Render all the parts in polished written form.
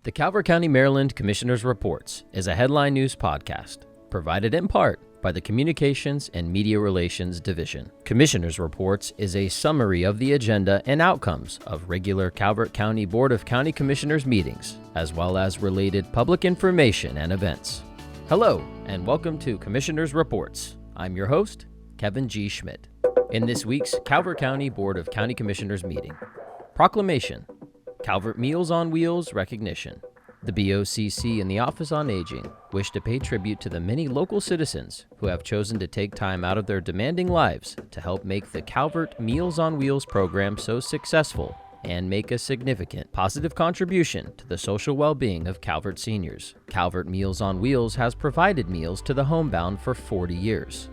The Calvert County, Maryland Commissioner's Reports is a headline news podcast provided in part by the Communications and Media Relations Division. Commissioner's Reports is a summary of the agenda and outcomes of regular Calvert County Board of County Commissioners meetings, as well as related public information and events. Hello, and welcome to Commissioner's Reports. I'm your host, Kevin G. Schmidt. In this week's Calvert County Board of County Commissioners meeting, Proclamation, Calvert Meals on Wheels recognition. The BOCC and the Office on Aging wish to pay tribute to the many local citizens who have chosen to take time out of their demanding lives to help make the Calvert Meals on Wheels program so successful and make a significant positive contribution to the social well-being of Calvert seniors. Calvert Meals on Wheels has provided meals to the homebound for 40 years.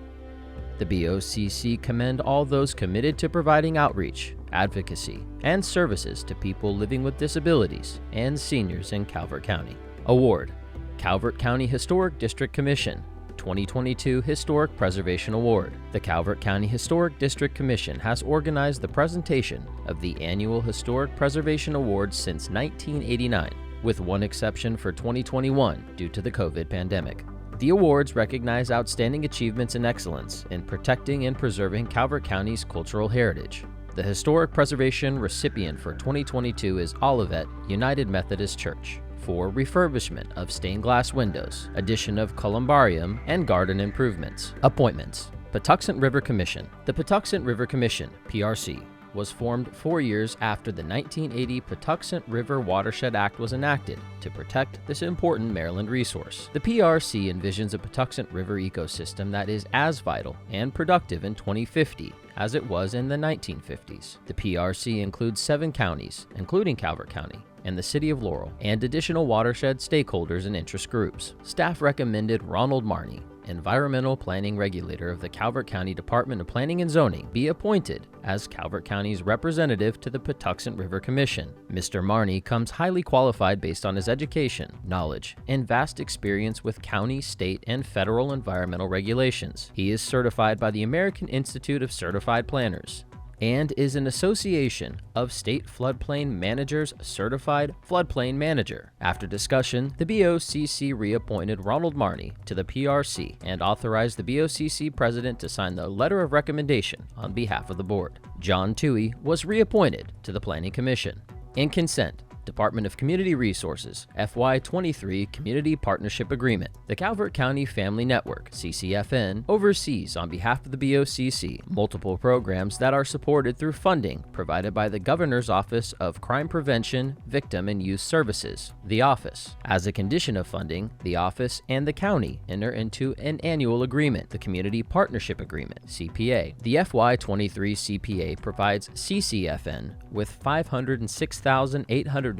The BOCC commend all those committed to providing outreach, advocacy, and services to people living with disabilities and seniors in Calvert County. Award, Calvert County Historic District Commission, 2022 Historic Preservation Award. The Calvert County Historic District Commission has organized the presentation of the annual Historic Preservation Awards since 1989, with one exception for 2021 due to the COVID pandemic. The awards recognize outstanding achievements and excellence in protecting and preserving Calvert County's cultural heritage. The historic preservation recipient for 2022 is Olivet United Methodist Church for refurbishment of stained glass windows, addition of columbarium, and garden improvements. Appointments. Patuxent River Commission. The Patuxent River Commission, PRC, was formed 4 years after the 1980 Patuxent River Watershed Act was enacted to protect this important Maryland resource. The PRC envisions a Patuxent River ecosystem that is as vital and productive in 2050 as it was in the 1950s. The PRC includes 7 counties, including Calvert County, and the City of Laurel, and additional watershed stakeholders and interest groups. Staff recommended Ronald Marney, Environmental Planning Regulator of the Calvert County Department of Planning and Zoning, be appointed as Calvert County's representative to the Patuxent River Commission. Mr. Marney comes highly qualified based on his education, knowledge, and vast experience with county, state, and federal environmental regulations. He is certified by the American Institute of Certified Planners and is an association of State Floodplain Managers Certified Floodplain Manager. After discussion, the BOCC reappointed Ronald Marney to the PRC and authorized the BOCC president to sign the letter of recommendation on behalf of the board. John Toohey was reappointed to the Planning Commission. In consent, Department of Community Resources, FY23 Community Partnership Agreement. The Calvert County Family Network, CCFN, oversees on behalf of the BOCC multiple programs that are supported through funding provided by the Governor's Office of Crime Prevention, Victim and Youth Services, the office. As a condition of funding, the office and the county enter into an annual agreement, the Community Partnership Agreement, CPA. The FY23 CPA provides CCFN with $506,850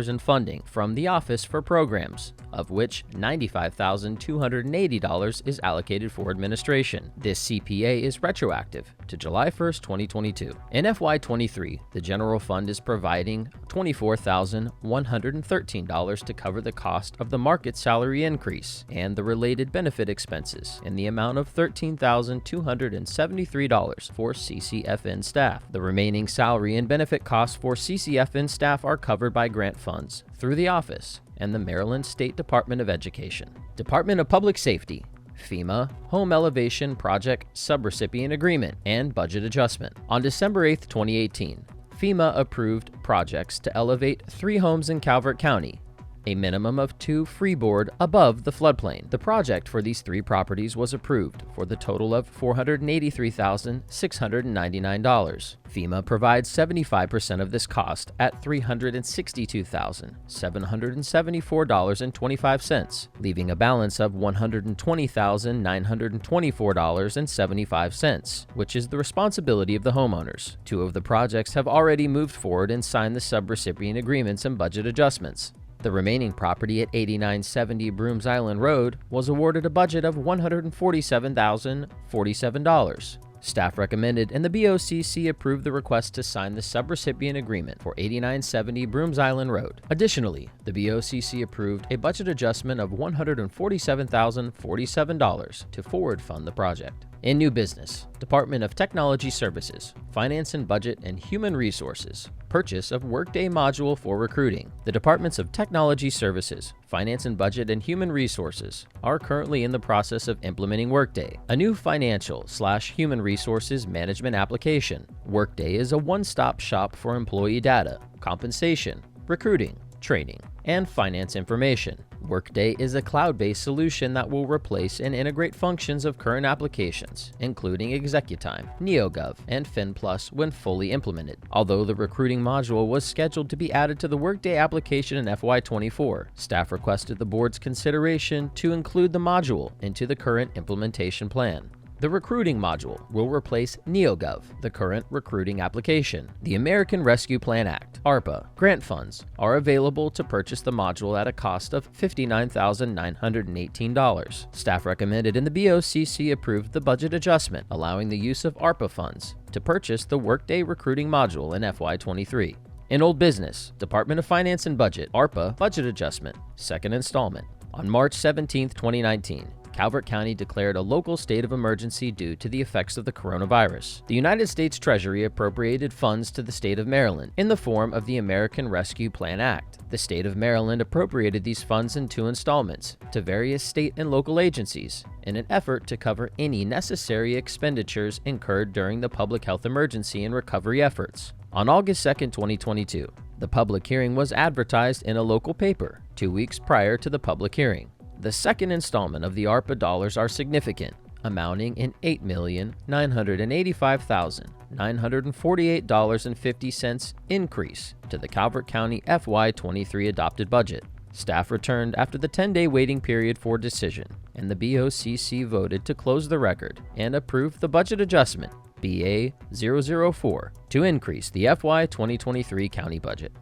in funding from the office for programs, of which $95,280 is allocated for administration. This CPA is retroactive to July 1st, 2022. In FY23, the general fund is providing $24,113 to cover the cost of the market salary increase and the related benefit expenses in the amount of $13,273 for CCFN staff. The remaining salary and benefit costs for CCFN staff are covered by grant funds through the office and the Maryland State Department of Education. Department of Public Safety, FEMA Home Elevation Project Subrecipient Agreement and Budget Adjustment. On December 8, 2018, FEMA approved projects to elevate 3 homes in Calvert County, a minimum of 2 freeboard above the floodplain. The project for these 3 properties was approved for the total of $483,699. FEMA provides 75% of this cost at $362,774.25, leaving a balance of $120,924.75, which is the responsibility of the homeowners. 2 of the projects have already moved forward and signed the subrecipient agreements and budget adjustments. The remaining property at 8970 Brooms Island Road was awarded a budget of $147,047. Staff recommended and the BOCC approved the request to sign the subrecipient agreement for 8970 Brooms Island Road. Additionally, the BOCC approved a budget adjustment of $147,047 to forward fund the project. In new business, Department of Technology Services, Finance and Budget and Human Resources, purchase of Workday module for recruiting. The Departments of Technology Services, Finance and Budget and Human Resources are currently in the process of implementing Workday, a new financial/human resources management application. Workday is a one-stop shop for employee data, compensation, recruiting, training, and finance information. Workday is a cloud-based solution that will replace and integrate functions of current applications, including ExecuTime, NeoGov, and FinPlus when fully implemented. Although the recruiting module was scheduled to be added to the Workday application in FY24, staff requested the board's consideration to include the module into the current implementation plan. The recruiting module will replace NeoGov, the current recruiting application. The American Rescue Plan Act, ARPA, grant funds are available to purchase the module at a cost of $59,918. Staff recommended and the BOCC approved the budget adjustment, allowing the use of ARPA funds to purchase the Workday recruiting module in FY23. In old business, Department of Finance and Budget, ARPA budget adjustment, second installment. On March 17, 2019, Calvert County declared a local state of emergency due to the effects of the coronavirus. The United States Treasury appropriated funds to the state of Maryland in the form of the American Rescue Plan Act. The state of Maryland appropriated these funds in 2 installments to various state and local agencies in an effort to cover any necessary expenditures incurred during the public health emergency and recovery efforts. On August 2, 2022, the public hearing was advertised in a local paper 2 weeks prior to the public hearing. The second installment of the ARPA dollars are significant, amounting in $8,985,948.50 increase to the Calvert County FY23 adopted budget. Staff returned after the 10-day waiting period for decision, and the BOCC voted to close the record and approve the budget adjustment, BA 004, to increase the FY 2023 county budget.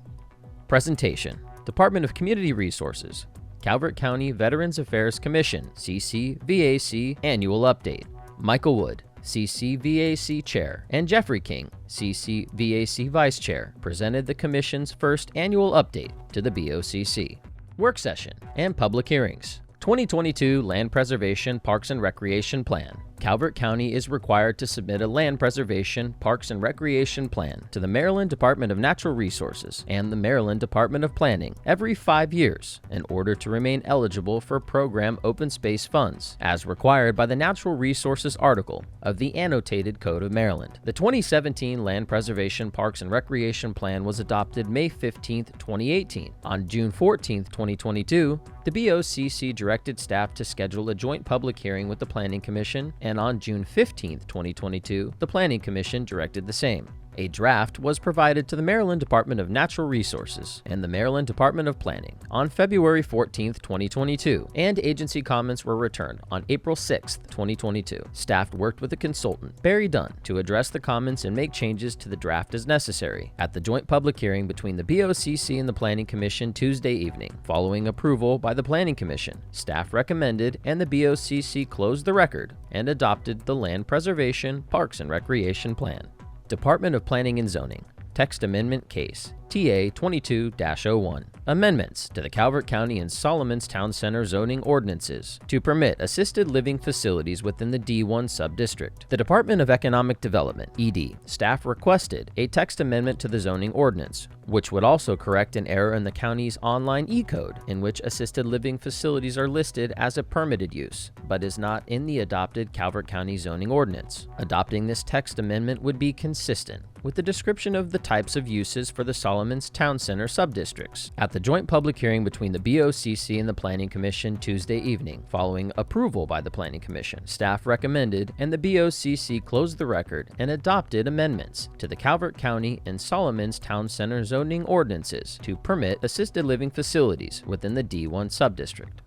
Presentation, Department of Community Resources, Calvert County Veterans Affairs Commission, Ccvac Annual Update. Michael Wood, Ccvac Chair, and Jeffrey King, Ccvac Vice Chair, presented the Commission's first annual update to the BOCC. Work session and public hearings. 2022 Land Preservation Parks and Recreation Plan. Calvert County is required to submit a land preservation, parks, and recreation plan to the Maryland Department of Natural Resources and the Maryland Department of Planning every 5 years in order to remain eligible for program open space funds, as required by the Natural Resources Article of the Annotated Code of Maryland. The 2017 Land Preservation, Parks, and Recreation Plan was adopted May 15, 2018. On June 14, 2022, the BOCC directed staff to schedule a joint public hearing with the Planning Commission, and on June 15, 2022, the Planning Commission directed the same. A draft was provided to the Maryland Department of Natural Resources and the Maryland Department of Planning on February 14, 2022, and agency comments were returned on April 6, 2022. Staff worked with a consultant, Barry Dunn, to address the comments and make changes to the draft as necessary. At the joint public hearing between the BOCC and the Planning Commission Tuesday evening, following approval by the Planning Commission, staff recommended and the BOCC closed the record and adopted the Land Preservation, Parks, and Recreation Plan. Department of Planning and Zoning, Text Amendment Case, TA 22-01. Amendments to the Calvert County and Solomons Town Center zoning ordinances to permit assisted living facilities within the D1 subdistrict. The Department of Economic Development, ED, staff requested a text amendment to the zoning ordinance, which would also correct an error in the county's online E-code in which assisted living facilities are listed as a permitted use, but is not in the adopted Calvert County zoning ordinance. Adopting this text amendment would be consistent with the description of the types of uses for the Solomons Town Center subdistricts. At the joint public hearing between the BOCC and the Planning Commission Tuesday evening, following approval by the Planning Commission, staff recommended and the BOCC closed the record and adopted amendments to the Calvert County and Solomons Town Center zoning ordinances to permit assisted living facilities within the D1 subdistrict.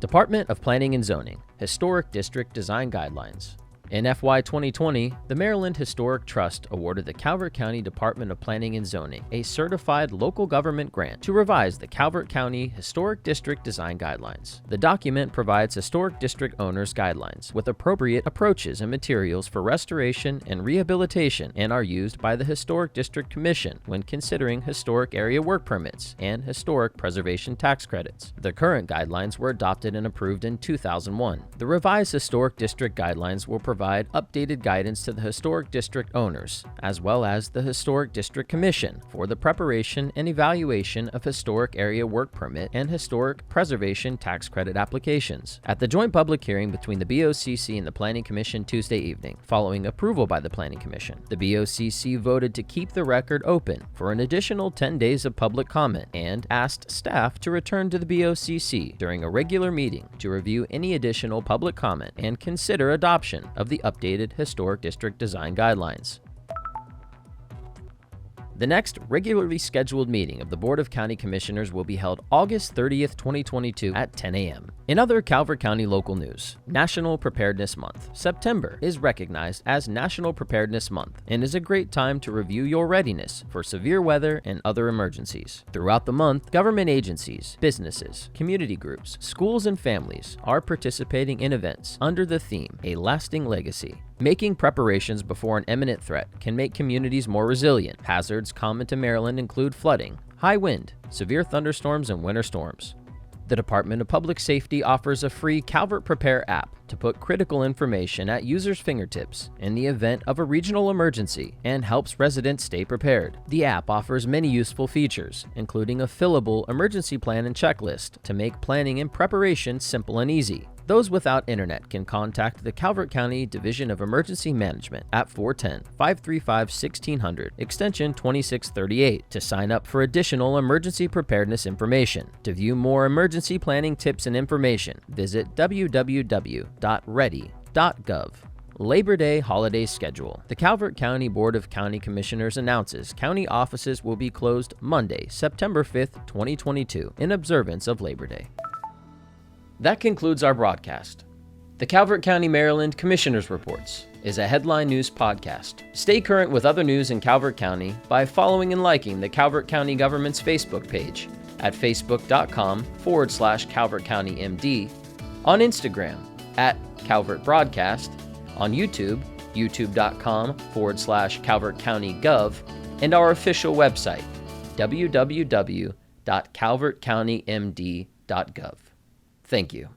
Department of Planning and Zoning, Historic District Design Guidelines. In FY 2020, the Maryland Historic Trust awarded the Calvert County Department of Planning and Zoning a certified local government grant to revise the Calvert County Historic District Design Guidelines. The document provides historic district owners guidelines with appropriate approaches and materials for restoration and rehabilitation and are used by the Historic District Commission when considering historic area work permits and historic preservation tax credits. The current guidelines were adopted and approved in 2001. The revised Historic District Guidelines will provide provide updated guidance to the Historic District owners, as well as the Historic District Commission, for the preparation and evaluation of historic area work permit and historic preservation tax credit applications. At the joint public hearing between the BOCC and the Planning Commission Tuesday evening, following approval by the Planning Commission, the BOCC voted to keep the record open for an additional 10 days of public comment and asked staff to return to the BOCC during a regular meeting to review any additional public comment and consider adoption of the updated Historic District Design Guidelines. The next regularly scheduled meeting of the Board of County Commissioners will be held August 30th, 2022 at 10 a.m. In other Calvert County local news, National Preparedness Month. September is recognized as National Preparedness Month and is a great time to review your readiness for severe weather and other emergencies. Throughout the month, government agencies, businesses, community groups, schools, and families are participating in events under the theme, A Lasting Legacy. Making preparations before an imminent threat can make communities more resilient. Hazards common to Maryland include flooding, high wind, severe thunderstorms, and winter storms. The Department of Public Safety offers a free Calvert Prepare app to put critical information at users' fingertips in the event of a regional emergency and helps residents stay prepared. The app offers many useful features, including a fillable emergency plan and checklist to make planning and preparation simple and easy. Those without internet can contact the Calvert County Division of Emergency Management at 410-535-1600, extension 2638, to sign up for additional emergency preparedness information. To view more emergency planning tips and information, visit www.ready.gov. Labor Day holiday schedule. The Calvert County Board of County Commissioners announces county offices will be closed Monday, September 5th, 2022, in observance of Labor Day. That concludes our broadcast. The Calvert County, Maryland Commissioners Reports is a headline news podcast. Stay current with other news in Calvert County by following and liking the Calvert County government's Facebook page at facebook.com/Calvert County MD, on Instagram at Calvert Broadcast, on YouTube, youtube.com/Calvert County Gov, and our official website, www.calvertcountymd.gov. Thank you.